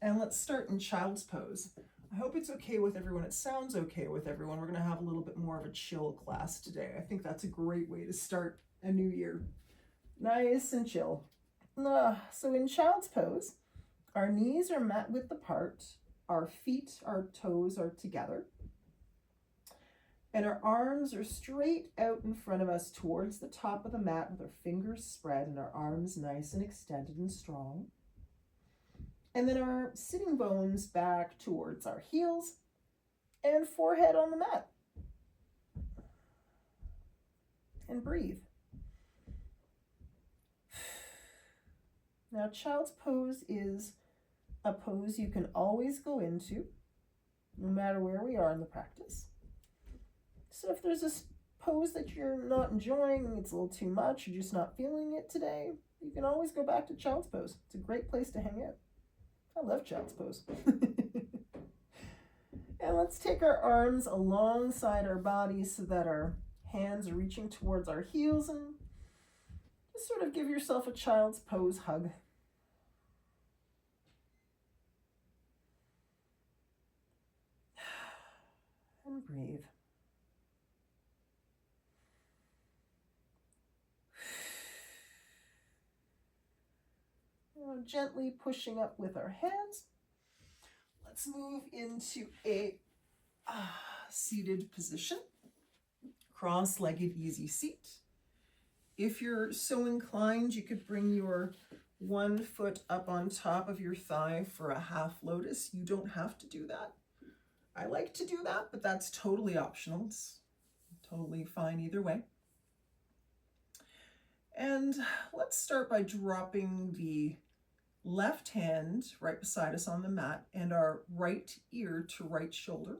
And let's start in child's pose. I hope it's okay with everyone. It sounds okay with everyone. We're going to have a little bit more of a chill class today. I think that's a great way to start a new year. Nice and chill. So in child's pose, our knees are mat width apart, our feet, our toes are together, and our arms are straight out in front of us towards the top of the mat with our fingers spread and our arms nice and extended and strong. And then our sitting bones back towards our heels and forehead on the mat. And breathe. Now, child's pose is a pose you can always go into, no matter where we are in the practice. So if there's a pose that you're not enjoying, it's a little too much, you're just not feeling it today, you can always go back to child's pose. It's a great place to hang out. I love child's pose. And let's take our arms alongside our bodies so that our hands are reaching towards our heels, and just sort of give yourself a child's pose hug. And breathe. Now, gently pushing up with our hands. Let's move into a seated position. Cross-legged easy seat. If you're so inclined, you could bring your one foot up on top of your thigh for a half lotus. You don't have to do that. I like to do that, but that's totally optional. It's totally fine either way. And let's start by dropping the left hand right beside us on the mat and our right ear to right shoulder.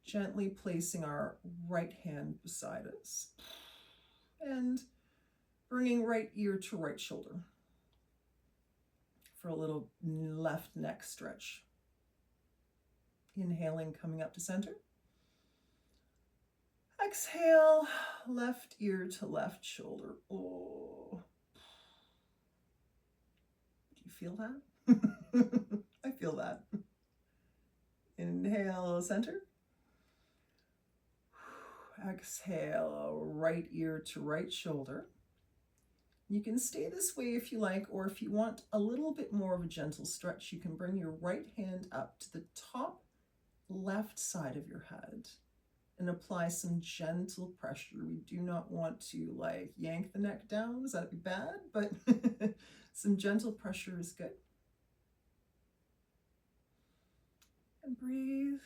Gently placing our right hand beside us and bringing right ear to right shoulder for a little left neck stretch. Inhaling, coming up to center. Exhale, left ear to left shoulder. Oh. Do you feel that? I feel that. Inhale, center. Exhale, right ear to right shoulder. You can stay this way if you like, or if you want a little bit more of a gentle stretch, you can bring your right hand up to the top left side of your head and apply some gentle pressure. We do not want to like yank the neck down, because that'd be bad, but some gentle pressure is good. And breathe.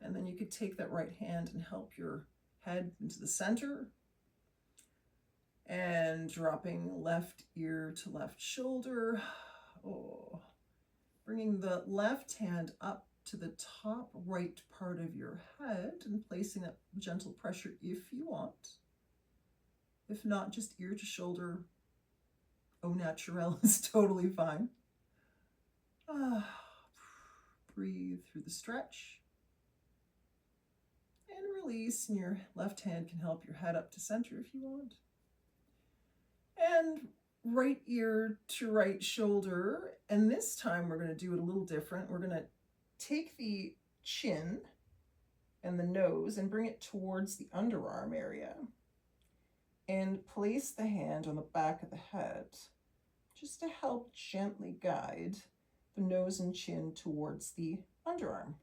And then you could take that right hand and help your head into the center. And dropping left ear to left shoulder. Oh. Bringing the left hand up to the top right part of your head and placing that gentle pressure if you want. If not, just ear to shoulder, au naturel is totally fine. Breathe through the stretch. And release, and your left hand can help your head up to center if you want. And right ear to right shoulder, and this time we're going to do it a little different. We're going to take the chin and the nose and bring it towards the underarm area and place the hand on the back of the head just to help gently guide the nose and chin towards the underarm.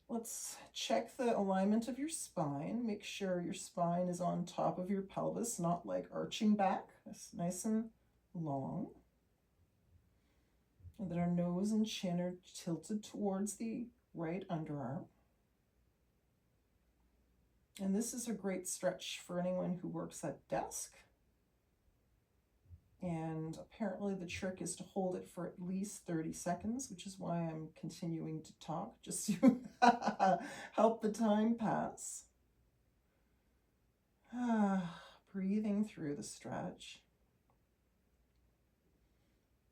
Let's check the alignment of your spine. Make sure your spine is on top of your pelvis, not like arching back. It's nice and long. And then our nose and chin are tilted towards the right underarm. And this is a great stretch for anyone who works at desk. And apparently the trick is to hold it for at least 30 seconds, which is why I'm continuing to talk, just to help the time pass. Breathing through the stretch.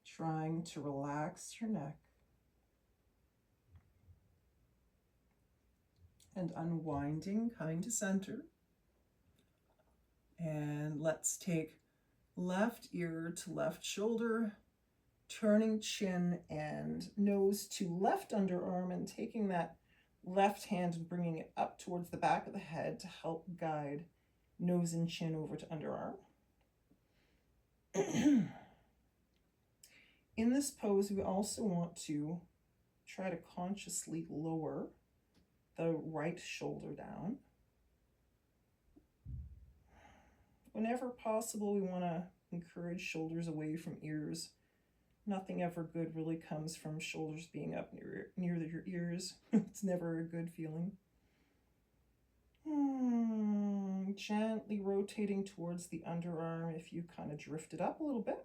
Trying to relax your neck. And unwinding, coming to center. let's take left ear to left shoulder, turning chin and nose to left underarm and taking that left hand and bringing it up towards the back of the head to help guide nose and chin over to underarm. In this pose, we also want to try to consciously lower the right shoulder down. Whenever possible, we want to encourage shoulders away from ears. Nothing ever good really comes from shoulders being up near your ears. It's never a good feeling. Gently rotating towards the underarm if you kind of drifted up a little bit.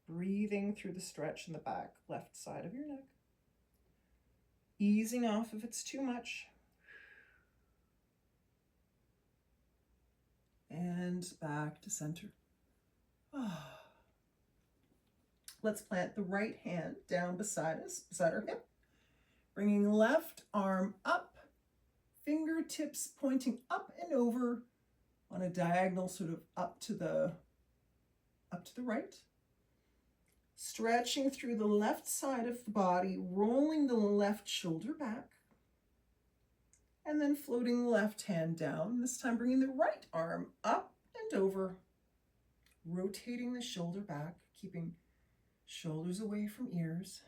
Breathing through the stretch in the back left side of your neck. Easing off if it's too much. And back to center. Let's plant the right hand down beside us, beside our hip. Bringing left arm up, fingertips pointing up and over on a diagonal, sort of up to the right. Stretching through the left side of the body, rolling the left shoulder back. And then floating the left hand down, this time bringing the right arm up and over, rotating the shoulder back, keeping shoulders away from ears.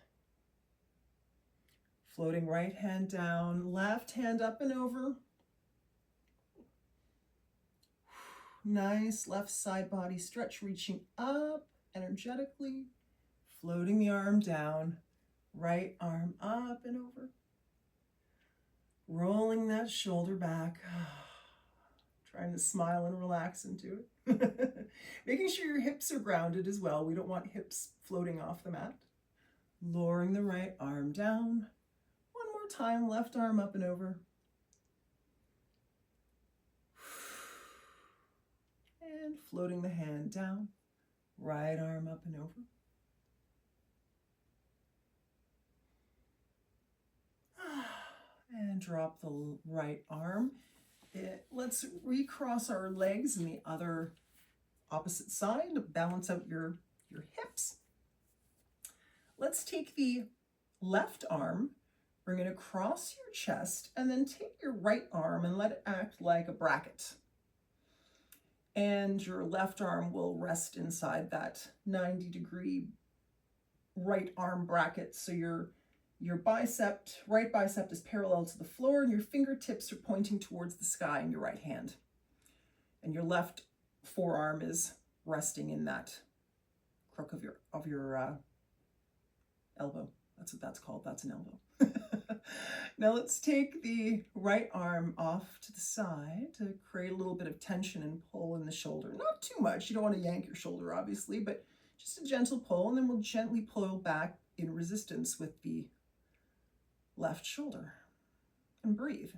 Floating right hand down, left hand up and over. Nice left side body stretch, reaching up energetically, floating the arm down, right arm up and over. Rolling that shoulder back, trying to smile and relax into it. Making sure your hips are grounded as well. We don't want hips floating off the mat. Lowering the right arm down. One more time, left arm up and over. And floating the hand down, right arm up and over. And drop the right arm. Let's recross our legs in the other opposite side to balance out your hips. Let's take the left arm, bring it across your chest, and then take your right arm and let it act like a bracket. And your left arm will rest inside that 90-degree right arm bracket. So your right bicep is parallel to the floor and your fingertips are pointing towards the sky in your right hand. And your left forearm is resting in that crook of your elbow. That's what that's called. That's an elbow. Now let's take the right arm off to the side to create a little bit of tension and pull in the shoulder. Not too much. You don't want to yank your shoulder, obviously, but just a gentle pull, and then we'll gently pull back in resistance with the left shoulder. And breathe.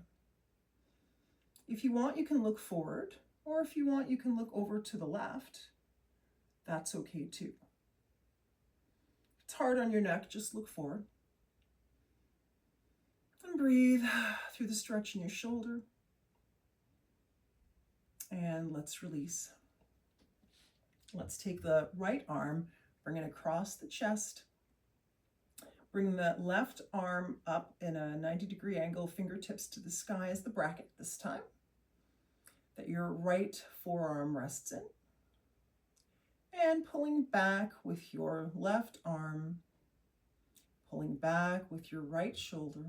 If you want, you can look forward, or if you want, you can look over to the left. That's okay too. If it's hard on your neck, just look forward. And breathe through the stretch in your shoulder. And let's release. Let's take the right arm, bring it across the chest. Bring the left arm up in a 90-degree angle, fingertips to the sky as the bracket this time, that your right forearm rests in. And pulling back with your left arm, pulling back with your right shoulder,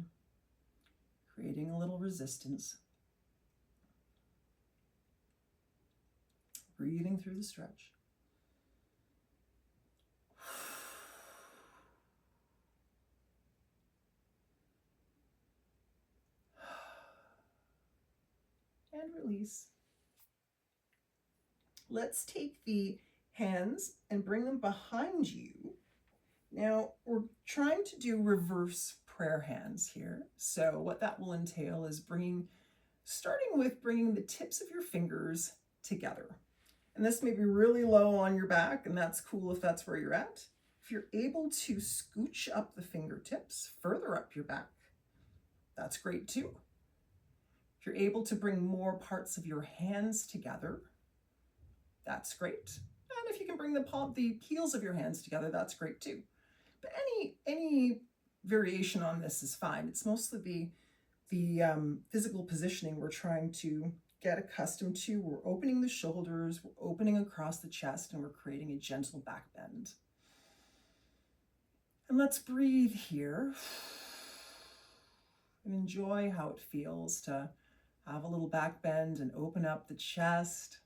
creating a little resistance. Breathing through the stretch. And release. Let's take the hands and bring them behind you. Now we're trying to do reverse prayer hands here. So what that will entail is starting with bringing the tips of your fingers together. And this may be really low on your back, and that's cool if that's where you're at. If you're able to scooch up the fingertips further up your back, that's great too. If you're able to bring more parts of your hands together, that's great. And if you can bring the heels of your hands together, that's great too. But any variation on this is fine. It's mostly the physical positioning we're trying to get accustomed to. We're opening the shoulders, we're opening across the chest, and we're creating a gentle back bend. And let's breathe here and enjoy how it feels to have a little back bend and open up the chest,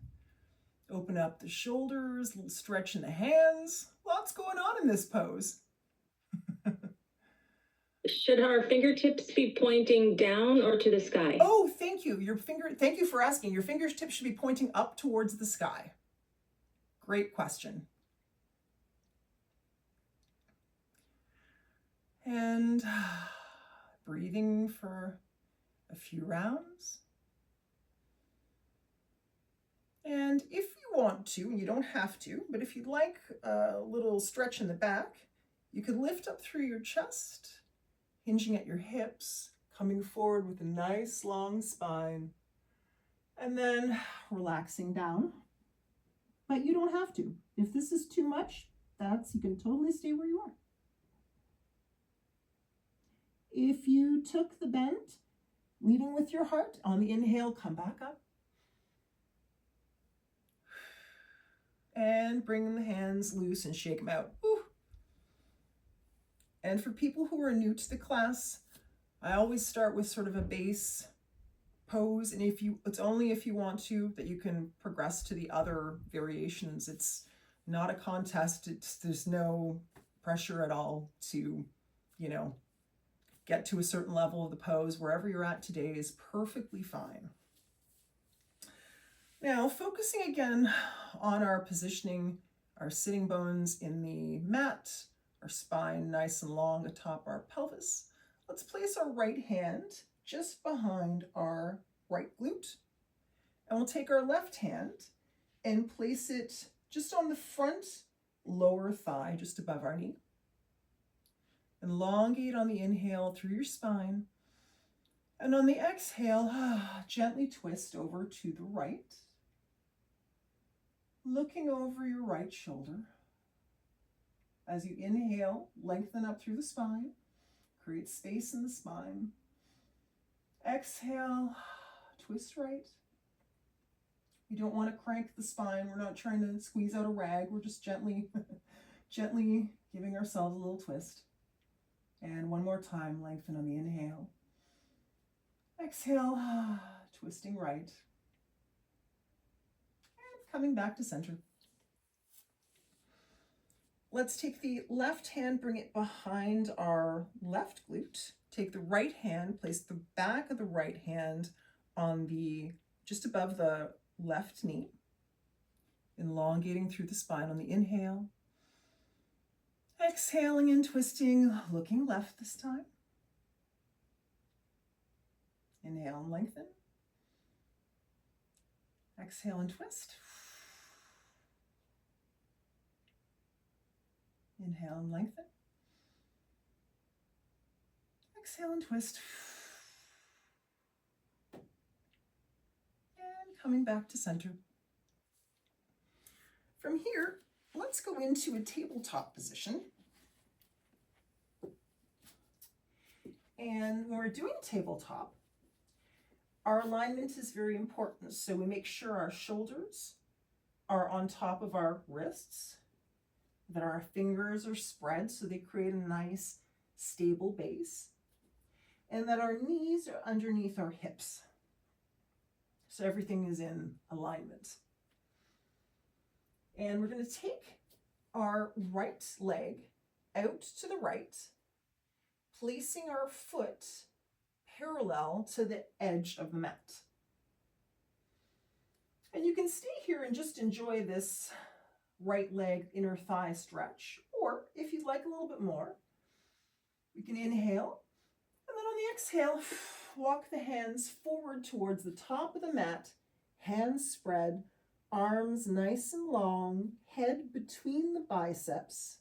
open up the shoulders, a little stretch in the hands. Lots going on in this pose. Should our fingertips be pointing down or to the sky? Oh, thank you. Thank you for asking. Your fingertips should be pointing up towards the sky. Great question. And breathing for a few rounds. And if you want to, and you don't have to, but if you'd like a little stretch in the back, you could lift up through your chest, hinging at your hips, coming forward with a nice long spine, and then relaxing down. But you don't have to. If this is too much, you can totally stay where you are. If you took the bend, leading with your heart, on the inhale, come back up. And bring the hands loose and shake them out. Woo. And for people who are new to the class, I always start with sort of a base pose. And it's only if you want to that you can progress to the other variations. It's not a contest. There's no pressure at all to, get to a certain level of the pose. Wherever you're at today is perfectly fine. Now, focusing again on our positioning, our sitting bones in the mat, our spine nice and long atop our pelvis. Let's place our right hand just behind our right glute. And we'll take our left hand and place it just on the front lower thigh, just above our knee. Elongate on the inhale through your spine. And on the exhale, gently twist over to the right. Looking over your right shoulder. As you inhale, lengthen up through the spine. Create space in the spine. Exhale, twist right. You don't want to crank the spine. We're not trying to squeeze out a rag. We're just gently giving ourselves a little twist. And one more time, lengthen on the inhale. Exhale, twisting right. And coming back to center. Let's take the left hand, bring it behind our left glute. Take the right hand, place the back of the right hand on just above the left knee. Elongating through the spine on the inhale. Exhaling and twisting, looking left this time. Inhale and lengthen. Exhale and twist. Inhale and lengthen. Exhale and twist. And coming back to center. From here, let's go into a tabletop position. And when we're doing tabletop, our alignment is very important. So we make sure our shoulders are on top of our wrists, that our fingers are spread so they create a nice stable base, and that our knees are underneath our hips. So everything is in alignment. And we're going to take our right leg out to the right, placing our foot parallel to the edge of the mat. And you can stay here and just enjoy this right leg inner thigh stretch. Or if you'd like a little bit more, we can inhale. And then on the exhale, walk the hands forward towards the top of the mat, hands spread, arms nice and long, head between the biceps,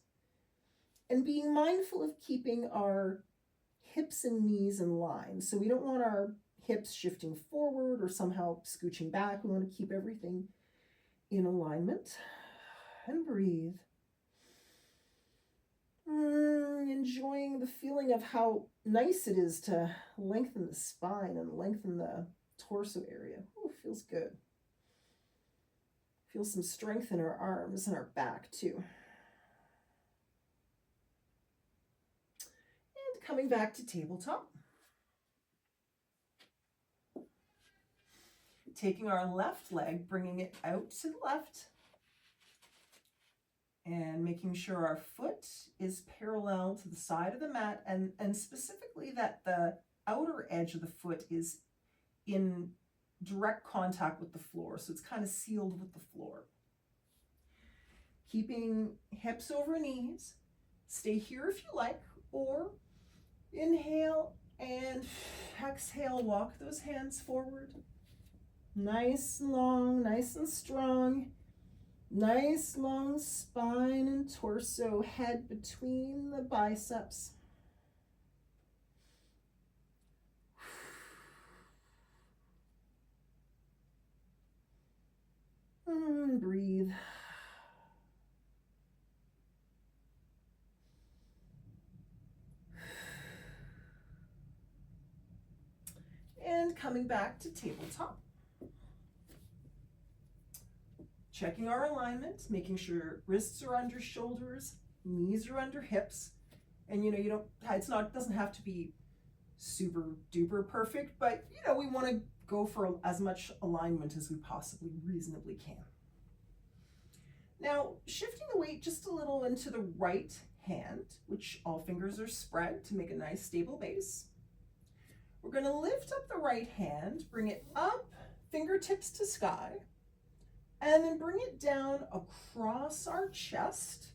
and being mindful of keeping our hips and knees in line. So we don't want our hips shifting forward or somehow scooching back. We want to keep everything in alignment, and breathe. Enjoying the feeling of how nice it is to lengthen the spine and lengthen the torso area. Ooh, feels good. Feel some strength in our arms and our back too. And coming back to tabletop. Taking our left leg, bringing it out to the left, and making sure our foot is parallel to the side of the mat, and specifically that the outer edge of the foot is in direct contact with the floor, so it's kind of sealed with the floor. Keeping hips over knees. Stay here if you like, or inhale and exhale, walk those hands forward. Nice and long, nice and strong. Nice long spine and torso, head between the biceps. And breathe. And coming back to tabletop. Checking our alignment, making sure wrists are under shoulders, knees are under hips. And it doesn't have to be super duper perfect, but we want to go for as much alignment as we possibly reasonably can. Now, shifting the weight just a little into the right hand, which all fingers are spread to make a nice stable base. We're going to lift up the right hand, bring it up, fingertips to sky, and then bring it down across our chest,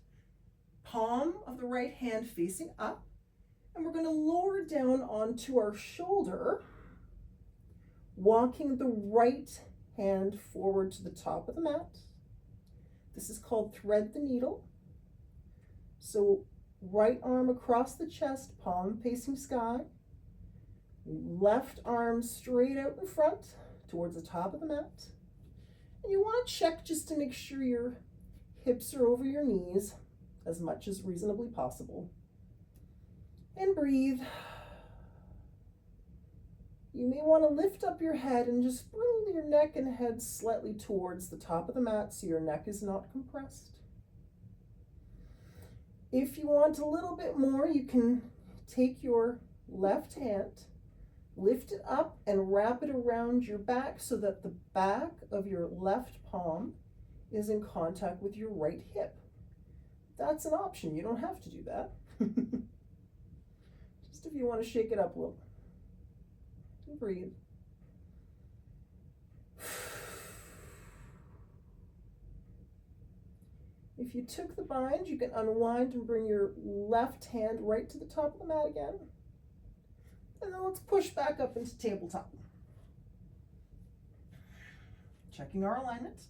palm of the right hand facing up, and we're going to lower down onto our shoulder, walking the right hand forward to the top of the mat. This is called thread the needle. So right arm across the chest, palm facing sky, left arm straight out in front towards the top of the mat. And you want to check just to make sure your hips are over your knees as much as reasonably possible. And breathe. You may want to lift up your head and just bring your neck and head slightly towards the top of the mat so your neck is not compressed. If you want a little bit more, you can take your left hand, lift it up and wrap it around your back so that the back of your left palm is in contact with your right hip. That's an option. You don't have to do that. Just if you want to shake it up a little. And breathe. If you took the bind, you can unwind and bring your left hand right to the top of the mat again. And then let's push back up into tabletop. Checking our alignment.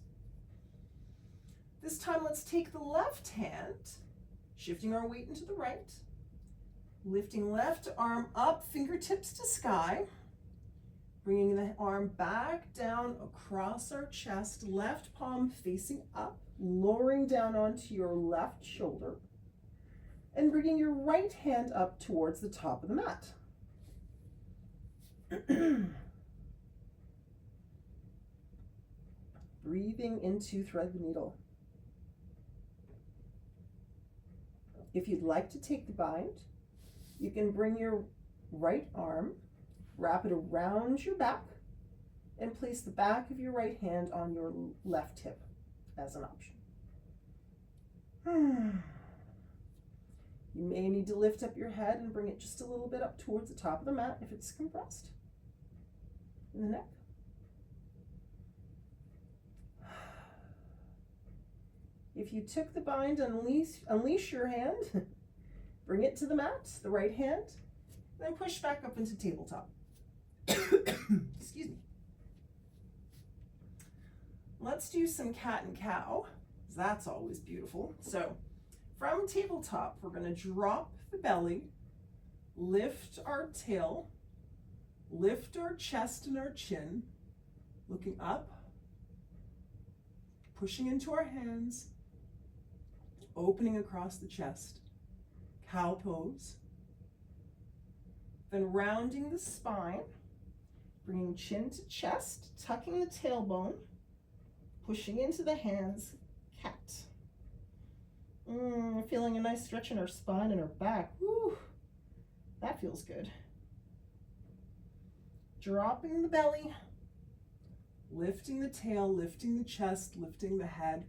This time let's take the left hand, shifting our weight into the right, lifting left arm up, fingertips to sky, bringing the arm back down across our chest, left palm facing up, lowering down onto your left shoulder, and bringing your right hand up towards the top of the mat. Breathing into thread the needle. If you'd like to take the bind, you can bring your right arm, wrap it around your back, and place the back of your right hand on your left hip as an option. You may need to lift up your head and bring it just a little bit up towards the top of the mat if it's compressed in the neck. If you took the bind, unleash your hand, bring it to the mat, the right hand, then push back up into tabletop. Excuse me. Let's do some cat and cow, because that's always beautiful. So from tabletop, we're going to drop the belly, lift our tail, lift our chest and our chin, looking up, pushing into our hands, opening across the chest, cow pose. Then rounding the spine, bringing chin to chest, tucking the tailbone, pushing into the hands, cat. Feeling a nice stretch in our spine and our back. Woo, that feels good. Dropping the belly, lifting the tail, lifting the chest, lifting the head.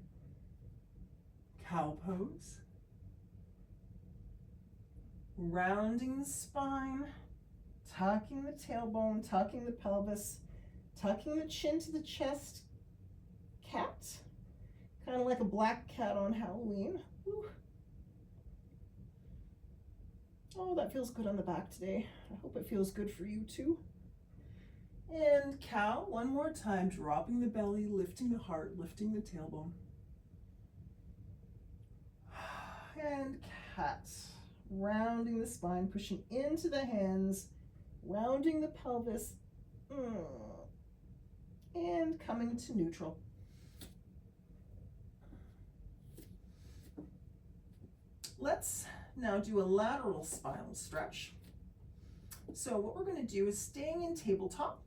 Cow pose. Rounding the spine, tucking the tailbone, tucking the pelvis, tucking the chin to the chest. Cat. Kind of like a black cat on Halloween. Woo. Oh, that feels good on the back today. I hope it feels good for you too. And cow, one more time, dropping the belly, lifting the heart, lifting the tailbone. And cat, rounding the spine, pushing into the hands, rounding the pelvis, and coming to neutral. Let's now do a lateral spinal stretch. So what we're going to do is, staying in tabletop,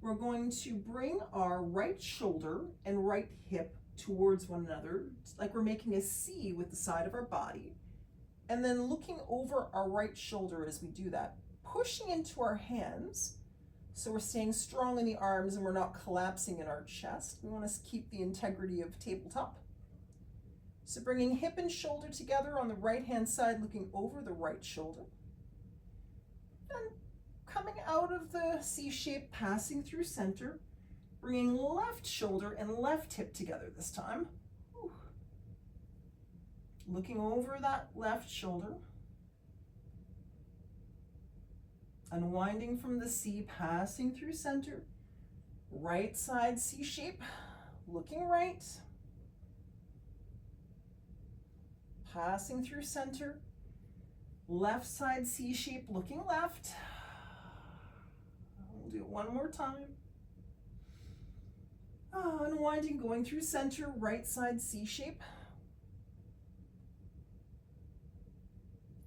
we're going to bring our right shoulder and right hip towards one another, like we're making a C with the side of our body, and then looking over our right shoulder as we do that, pushing into our hands, so we're staying strong in the arms and we're not collapsing in our chest. We want to keep the integrity of tabletop. So bringing hip and shoulder together on the right hand side, looking over the right shoulder, and coming out of the C shape, passing through center, bringing left shoulder and left hip together this time. Whew. Looking over that left shoulder, unwinding from the C, passing through center, right side C shape, looking right, passing through center, left side C shape, looking left. We'll do it one more time. Unwinding, going through center, right side C shape.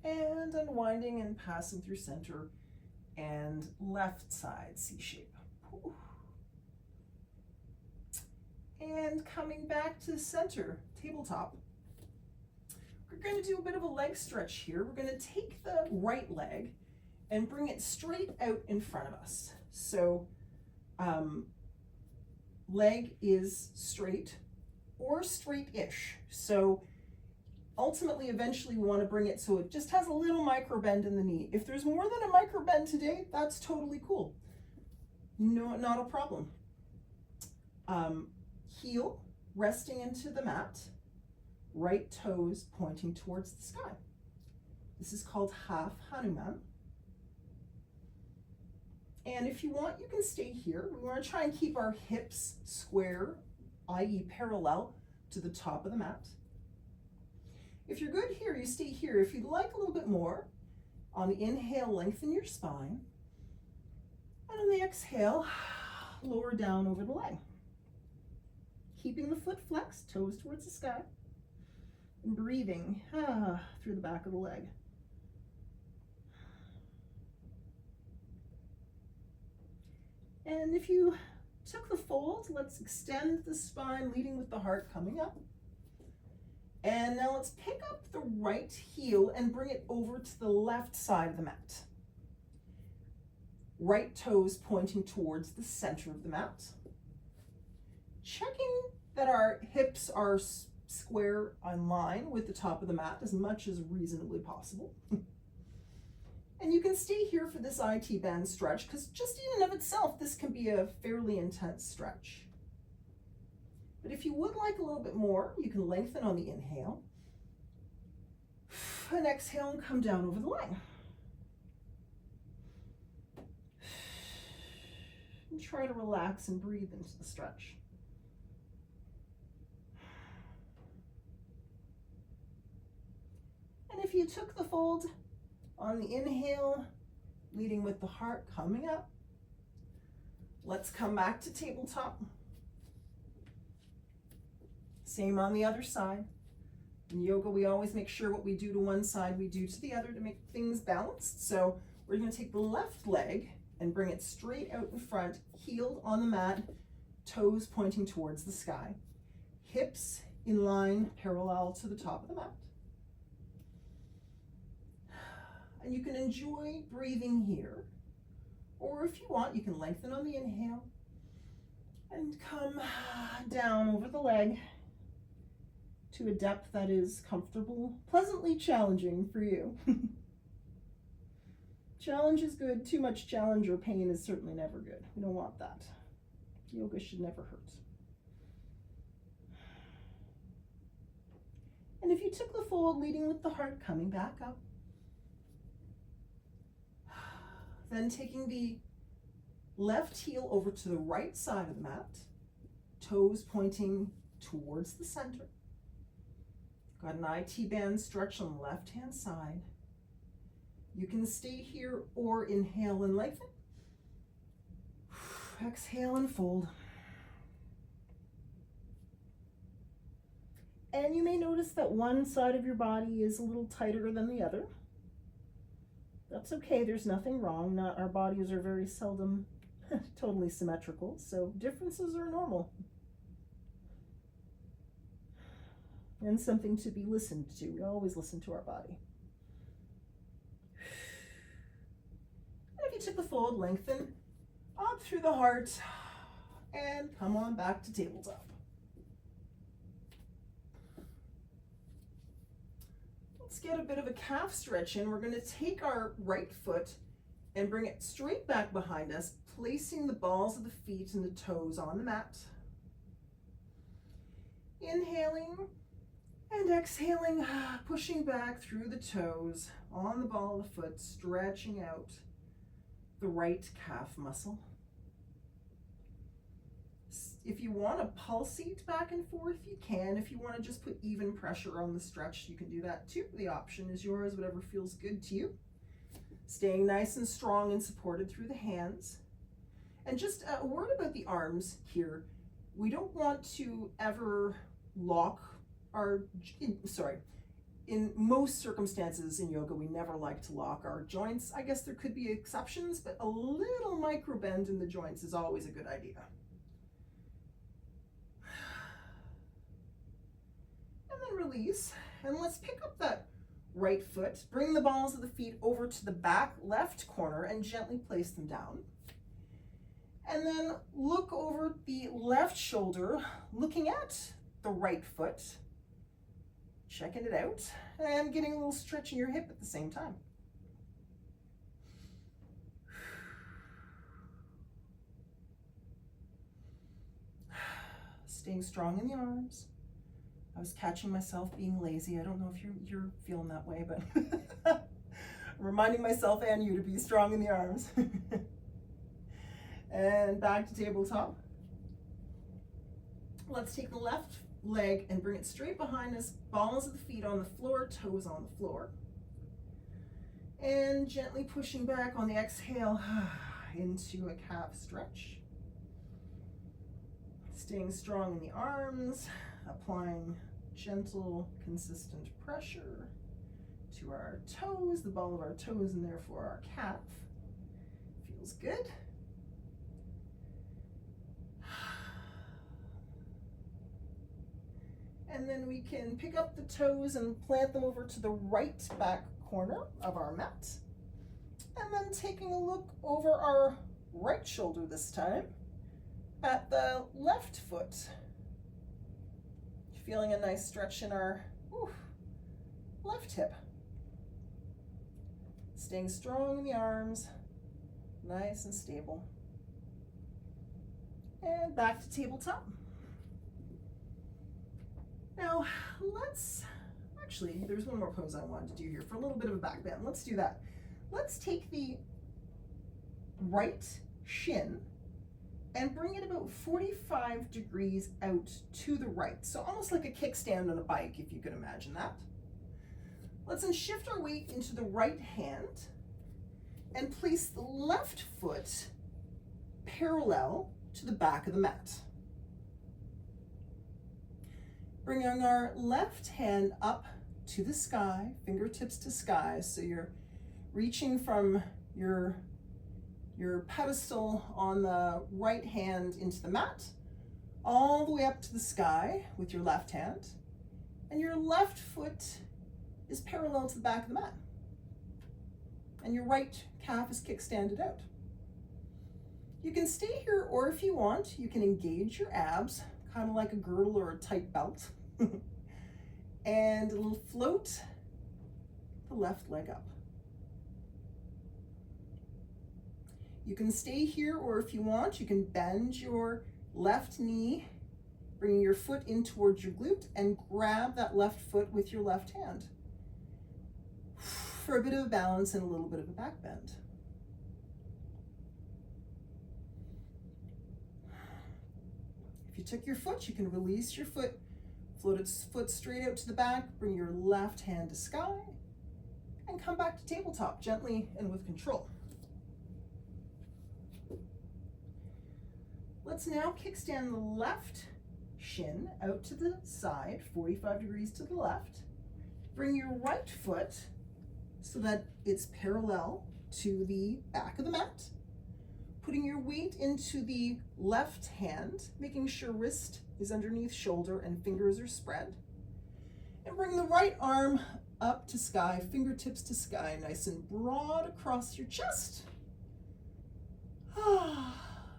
And unwinding and passing through center and left side C shape. Whew. And coming back to center, tabletop. We're going to do a bit of a leg stretch here. We're going to take the right leg and bring it straight out in front of us. So leg is straight or straight-ish. So ultimately, eventually we want to bring it so it just has a little micro bend in the knee. If there's more than a micro bend today, that's totally cool. No, not a problem. Heel resting into the mat, right toes pointing towards the sky. This is called half Hanuman. And if you want, you can stay here. We want to try and keep our hips square, i.e. parallel to the top of the mat. If you're good here, you stay here. If you'd like a little bit more, on the inhale, lengthen your spine. And on the exhale, lower down over the leg. Keeping the foot flexed, toes towards the sky. And breathing through the back of the leg. And if you took the fold, let's extend the spine, leading with the heart coming up. And now let's pick up the right heel and bring it over to the left side of the mat. Right toes pointing towards the center of the mat. Checking that our hips are square on line with the top of the mat as much as reasonably possible. And you can stay here for this IT band stretch, because just in and of itself, this can be a fairly intense stretch. But if you would like a little bit more, you can lengthen on the inhale. And exhale and come down over the leg. And try to relax and breathe into the stretch. And if you took the fold, on the inhale, leading with the heart coming up, let's come back to tabletop. Same on the other side. In yoga, we always make sure what we do to one side, we do to the other to make things balanced. So we're going to take the left leg and bring it straight out in front, heeled on the mat, toes pointing towards the sky. Hips in line, parallel to the top of the mat. And you can enjoy breathing here. Or if you want, you can lengthen on the inhale and come down over the leg to a depth that is comfortable, pleasantly challenging for you. Challenge is good. Too much challenge or pain is certainly never good. We don't want that. Yoga should never hurt. And if you took the fold, leading with the heart, coming back up, then taking the left heel over to the right side of the mat, toes pointing towards the center. Got an IT band stretch on the left-hand side. You can stay here or inhale and lengthen. Exhale and fold. And you may notice that one side of your body is a little tighter than the other. That's okay, there's nothing wrong. Our bodies are very seldom totally symmetrical, so differences are normal. And something to be listened to. We always listen to our body. And if you took the fold, lengthen up through the heart and come on back to tabletop. Let's get a bit of a calf stretch in. We're going to take our right foot and bring it straight back behind us, placing the balls of the feet and the toes on the mat. Inhaling and exhaling, pushing back through the toes on the ball of the foot, stretching out the right calf muscle. If you want to pulsate back and forth, you can. If you want to just put even pressure on the stretch, you can do that too. The option is yours, whatever feels good to you. Staying nice and strong and supported through the hands. And just a word about the arms here. We don't want to ever lock in most circumstances in yoga, we never like to lock our joints. I guess there could be exceptions, but a little micro bend in the joints is always a good idea. And then release, and let's pick up that right foot, bring the balls of the feet over to the back left corner and gently place them down. And then look over the left shoulder, looking at the right foot, checking it out, and getting a little stretch in your hip at the same time. Staying strong in the arms. I was catching myself being lazy. I don't know if you're feeling that way, but reminding myself and you to be strong in the arms. And back to tabletop. Let's take the left leg and bring it straight behind us, balls of the feet on the floor, toes on the floor. And gently pushing back on the exhale into a calf stretch. Staying strong in the arms, applying gentle, consistent pressure to our toes, the ball of our toes, and therefore our calf. Feels good. And then we can pick up the toes and plant them over to the right back corner of our mat. And then taking a look over our right shoulder this time at the left foot. Feeling a nice stretch in our left hip. Staying strong in the arms, nice and stable. And back to tabletop. Now, there's one more pose I wanted to do here for a little bit of a back bend. Let's do that. Let's take the right shin and bring it about 45 degrees out to the right. So almost like a kickstand on a bike, if you could imagine that. Let's then shift our weight into the right hand and place the left foot parallel to the back of the mat. Bringing our left hand up to the sky, fingertips to sky. So you're reaching from your pedestal on the right hand into the mat, all the way up to the sky with your left hand. And your left foot is parallel to the back of the mat. And your right calf is kickstanded out. You can stay here, or if you want, you can engage your abs, kind of like a girdle or a tight belt. And float the left leg up. You can stay here, or if you want, you can bend your left knee, bringing your foot in towards your glute, and grab that left foot with your left hand for a bit of a balance and a little bit of a back bend. If you took your foot, you can release your foot, float its foot straight out to the back, bring your left hand to sky, and come back to tabletop gently and with control. Let's now kickstand the left shin out to the side, 45 degrees to the left. Bring your right foot so that it's parallel to the back of the mat. Putting your weight into the left hand, making sure wrist is underneath shoulder and fingers are spread. And bring the right arm up to sky, fingertips to sky, nice and broad across your chest.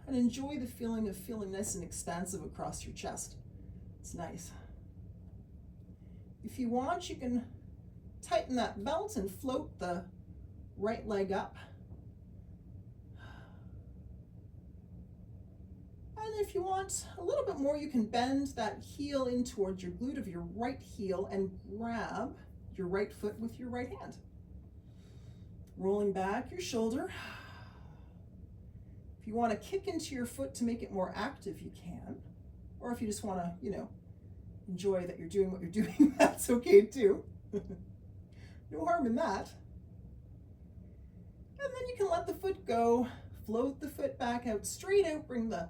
And enjoy the feeling of feeling nice and expansive across your chest. It's nice. If you want, you can tighten that belt and float the right leg up. And if you want a little bit more, you can bend that heel in towards your glute of your right heel and grab your right foot with your right hand. Rolling back your shoulder. If you want to kick into your foot to make it more active, you can. Or if you just want to, enjoy that you're doing what you're doing, that's okay too. No harm in that. And then you can let the foot go, float the foot back out, straight out, bring the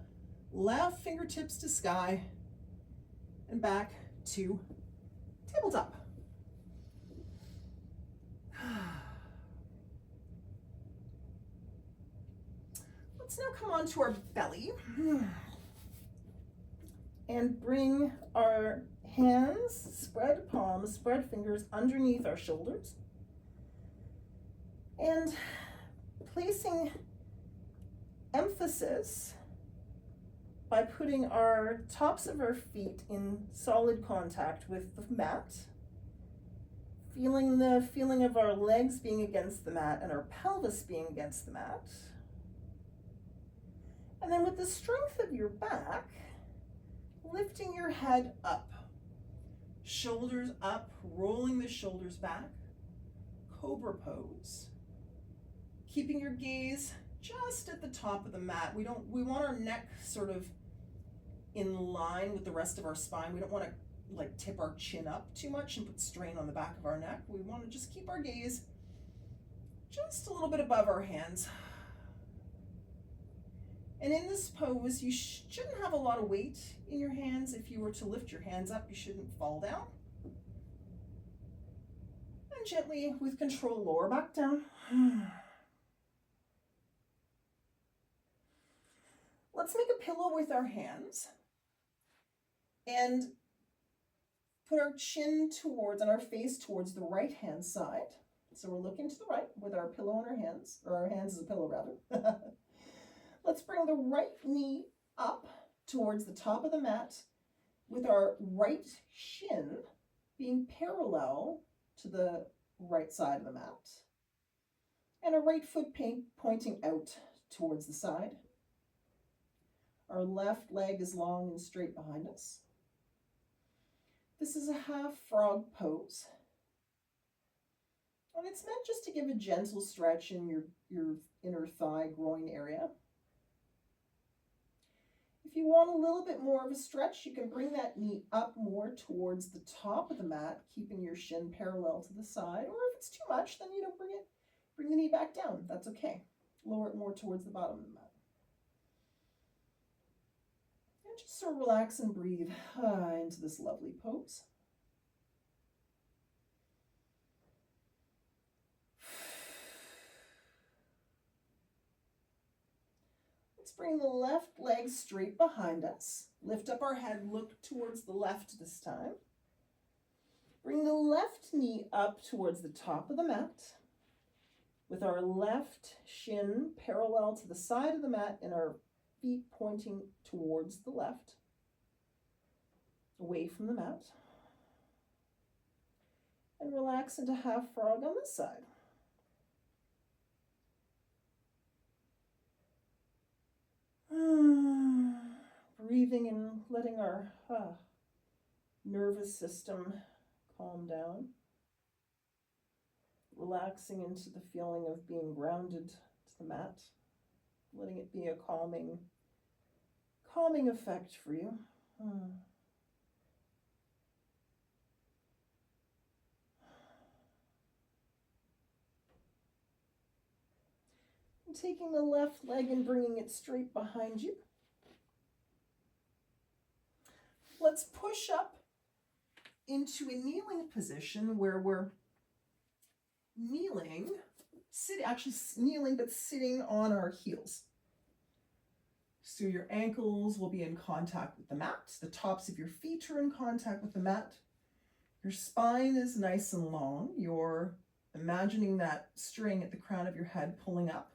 left fingertips to sky, and back to tabletop. Let's now come on to our belly and bring our hands, spread palms, spread fingers underneath our shoulders, and placing emphasis by putting our tops of our feet in solid contact with the mat, feeling the feeling of our legs being against the mat and our pelvis being against the mat. And then with the strength of your back, lifting your head up, shoulders up, rolling the shoulders back, cobra pose. Keeping your gaze just at the top of the mat. We want our neck sort of in line with the rest of our spine. We don't want to tip our chin up too much and put strain on the back of our neck. We want to just keep our gaze just a little bit above our hands. And in this pose, you shouldn't have a lot of weight in your hands. If you were to lift your hands up, you shouldn't fall down. And gently, with control, lower back down. Let's make a pillow with our hands and put our chin towards and our face towards the right hand side. So we're looking to the right with our pillow in our hands, or our hands as a pillow rather. Let's bring the right knee up towards the top of the mat with our right shin being parallel to the right side of the mat. And our right foot pointing out towards the side. Our left leg is long and straight behind us. This is a half frog pose. And it's meant just to give a gentle stretch in your inner thigh groin area. If you want a little bit more of a stretch, you can bring that knee up more towards the top of the mat, keeping your shin parallel to the side. Or if it's too much, then bring the knee back down. That's okay. Lower it more towards the bottom of the mat. And just sort of relax and breathe into this lovely pose. Let's bring the left leg straight behind us. Lift up our head, look towards the left this time. Bring the left knee up towards the top of the mat with our left shin parallel to the side of the mat and our feet pointing towards the left, away from the mat. And relax into half frog on this side. Breathing and letting our nervous system calm down. Relaxing into the feeling of being grounded to the mat. Letting it be a calming effect for you. And taking the left leg and bringing it straight behind you. Let's push up into a kneeling position where we're kneeling, kneeling but sitting on our heels. So your ankles will be in contact with the mat. The tops of your feet are in contact with the mat. Your spine is nice and long. You're imagining that string at the crown of your head pulling up.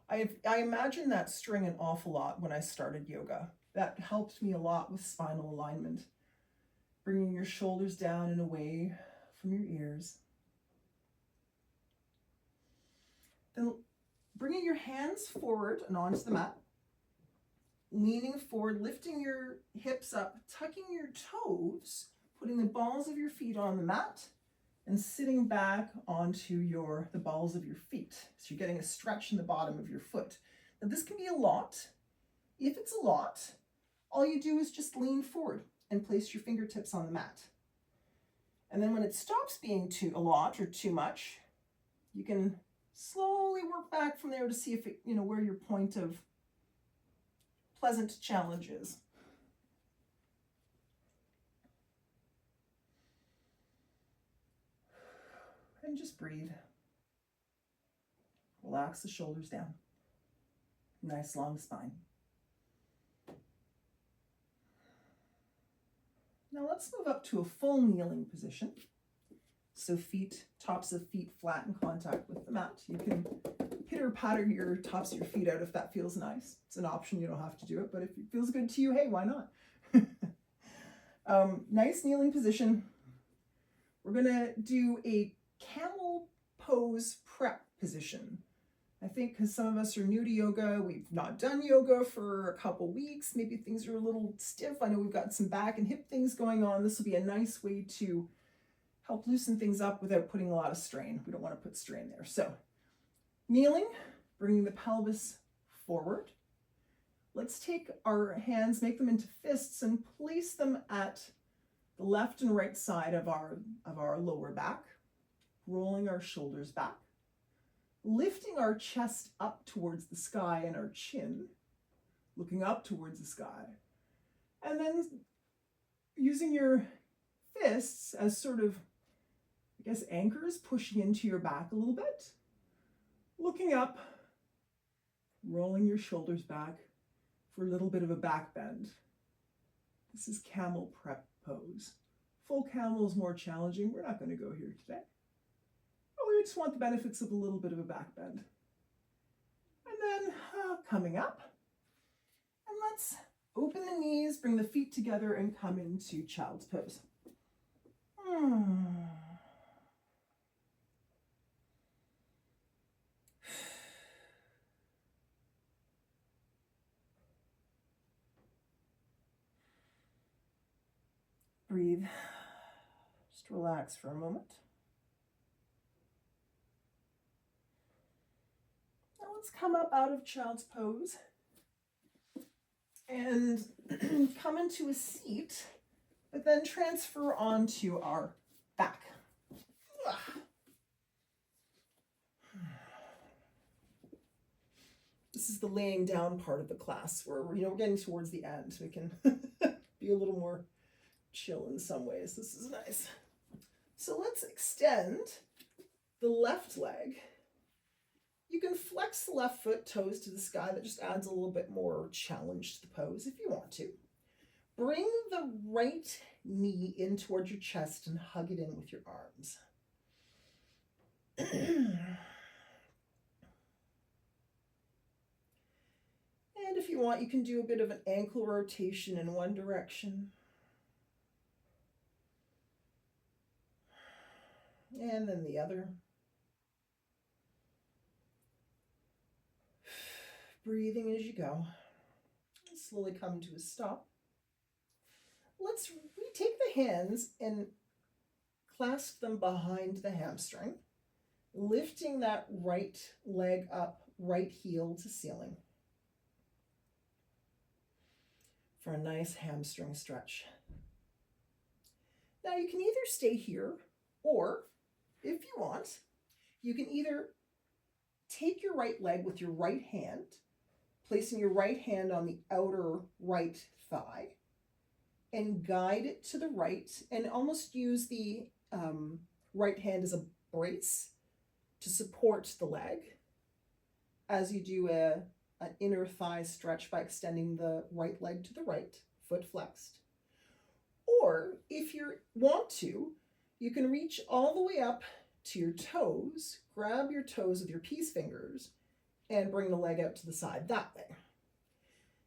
I imagine that string an awful lot when I started yoga. That helped me a lot with spinal alignment. Bringing your shoulders down and away from your ears. Then bringing your hands forward and onto the mat. Leaning forward, lifting your hips up, tucking your toes, putting the balls of your feet on the mat, and sitting back onto the balls of your feet. So you're getting a stretch in the bottom of your foot. Now this can be a lot. If it's a lot, all you do is just lean forward and place your fingertips on the mat. And then when it stops being a lot or too much, you can slowly work back from there to see if where your point of pleasant challenge is. And just breathe. Relax the shoulders down. Nice long spine. Now let's move up to a full kneeling position. So tops of feet flat in contact with the mat. You can pitter patter your tops of your feet out if that feels nice. It's an option, you don't have to do it, but if it feels good to you, hey, why not? Nice kneeling position. We're gonna do a camel pose prep position. I think because some of us are new to yoga, we've not done yoga for a couple weeks, maybe things are a little stiff. I know we've got some back and hip things going on. This will be a nice way to help loosen things up without putting a lot of strain. We don't want to put strain there. So kneeling, bringing the pelvis forward. Let's take our hands, make them into fists and place them at the left and right side of our lower back, rolling our shoulders back, lifting our chest up towards the sky and our chin, looking up towards the sky, and then using your fists as sort of, anchors, pushing into your back a little bit, looking up, rolling your shoulders back for a little bit of a back bend. This is camel prep pose. Full camel is more challenging. We're not going to go here today. But we just want the benefits of a little bit of a back bend. And then coming up. And let's open the knees, bring the feet together, and come into child's pose. Breathe. Just relax for a moment. Now let's come up out of child's pose and come into a seat, but then transfer onto our back. This is the laying down part of the class where we're getting towards the end. We can be a little more chill in some ways. This is nice. So let's extend the left leg. You can flex the left foot, toes to the sky. That just adds a little bit more challenge to the pose if you want to. Bring the right knee in towards your chest and hug it in with your arms. And if you want, you can do a bit of an ankle rotation in one direction. And then the other. Breathing as you go. Slowly come to a stop. Let's retake the hands and clasp them behind the hamstring, lifting that right leg up, right heel to ceiling for a nice hamstring stretch. Now you can either stay here, or if you want, you can either take your right leg with your right hand, placing your right hand on the outer right thigh, and guide it to the right, and almost use the right hand as a brace to support the leg as you do an inner thigh stretch by extending the right leg to the right, foot flexed. Or if you want to, you can reach all the way up to your toes, grab your toes with your peace fingers, and bring the leg out to the side that way.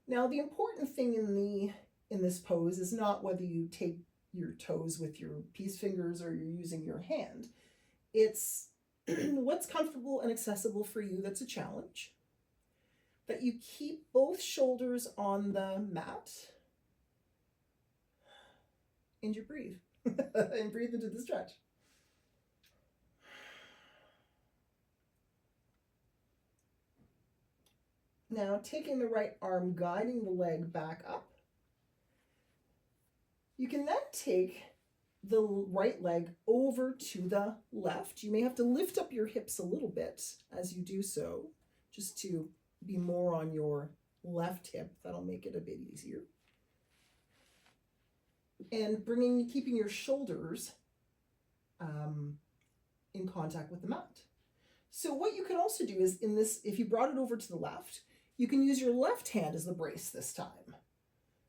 Now, the important thing in this pose is not whether you take your toes with your peace fingers or you're using your hand. It's what's comfortable and accessible for you that's a challenge. That you keep both shoulders on the mat and you breathe. And breathe into the stretch. Now, taking the right arm, guiding the leg back up. You can then take the right leg over to the left. You may have to lift up your hips a little bit as you do so, just to be more on your left hip. That'll make it a bit easier. And keeping your shoulders in contact with the mat. So what you can also do is if you brought it over to the left, you can use your left hand as the brace this time.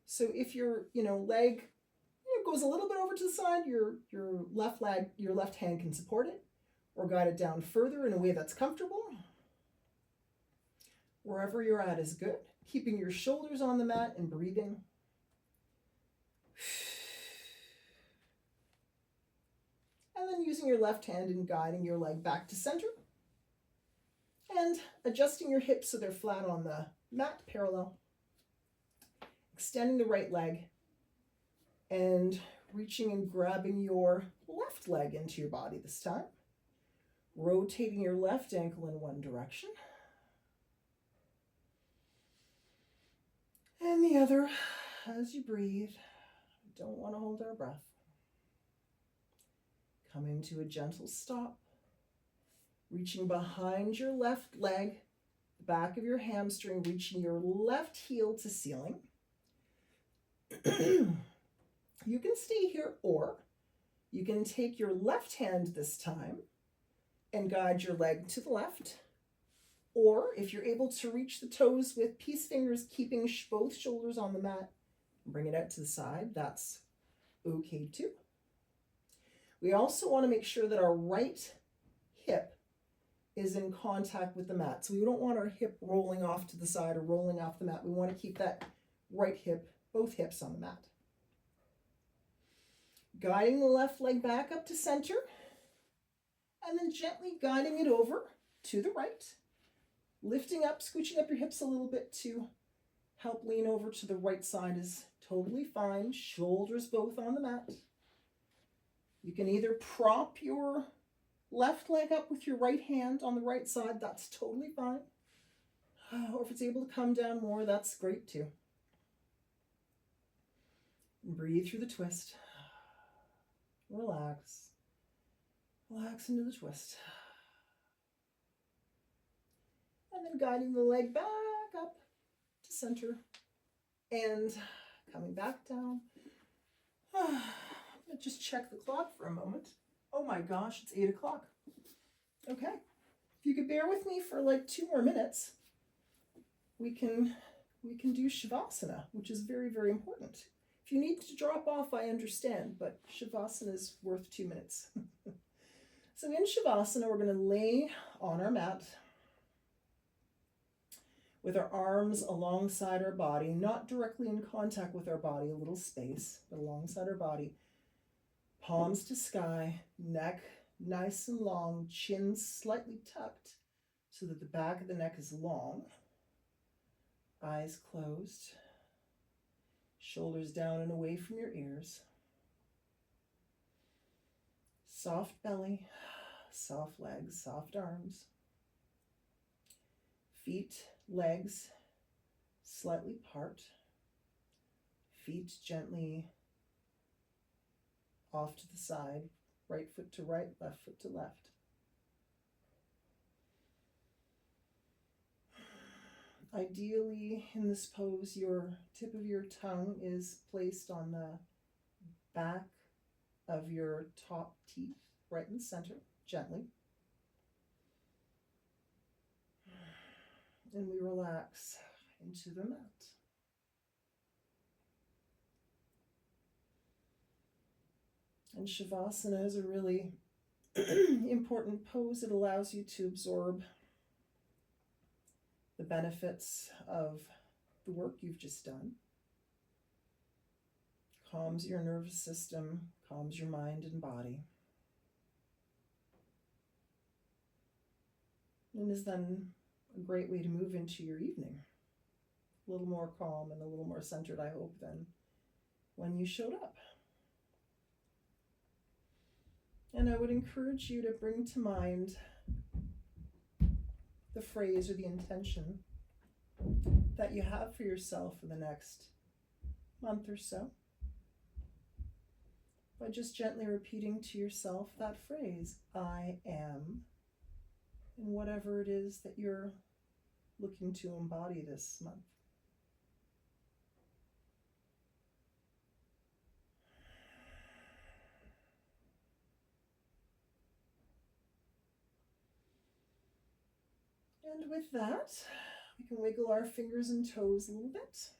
So if your leg goes a little bit over to the side, your left hand can support it or guide it down further in a way that's comfortable. Wherever you're at is good. Keeping your shoulders on the mat and breathing. And then using your left hand and guiding your leg back to center. And adjusting your hips so they're flat on the mat, parallel. Extending the right leg. And reaching and grabbing your left leg into your body this time. Rotating your left ankle in one direction. And the other as you breathe. Don't want to hold our breath. Coming to a gentle stop. Reaching behind your left leg, the back of your hamstring, reaching your left heel to ceiling. You can stay here, or you can take your left hand this time and guide your leg to the left. Or if you're able to reach the toes with peace fingers, keeping both shoulders on the mat, bring it out to the side, that's okay too. We also want to make sure that our right hip is in contact with the mat. So we don't want our hip rolling off to the side or rolling off the mat. We want to keep that right hip, both hips on the mat. Guiding the left leg back up to center, and then gently guiding it over to the right. Lifting up, scooching up your hips a little bit to help lean over to the right side is totally fine. Shoulders both on the mat. You can either prop your left leg up with your right hand on the right side, that's totally fine. Or if it's able to come down more, that's great too. And breathe through the twist. Relax. Relax into the twist. And then guiding the leg back up to center and coming back down. I'm gonna just check the clock for a moment. Oh my gosh, it's 8 o'clock. Okay, if you could bear with me for like 2 more minutes, we can do Shavasana, which is very, very important. If you need to drop off, I understand, but Shavasana is worth 2 minutes. So in Shavasana, we're going to lay on our mat with our arms alongside our body, not directly in contact with our body, a little space, but alongside our body. Palms to sky, neck nice and long, chin slightly tucked so that the back of the neck is long. Eyes closed, shoulders down and away from your ears. Soft belly, soft legs, soft arms. Feet, legs slightly apart. Feet gently off to the side, right foot to right, left foot to left. Ideally, in this pose, your tip of your tongue is placed on the back of your top teeth, right in the center, gently. And we relax into the mat. And Shavasana is a really important pose. It allows you to absorb the benefits of the work you've just done. Calms your nervous system, calms your mind and body. And is then a great way to move into your evening. A little more calm and a little more centered, I hope, than when you showed up. And I would encourage you to bring to mind the phrase or the intention that you have for yourself for the next month or so, by just gently repeating to yourself that phrase, I am, in whatever it is that you're looking to embody this month. And with that, we can wiggle our fingers and toes a little bit.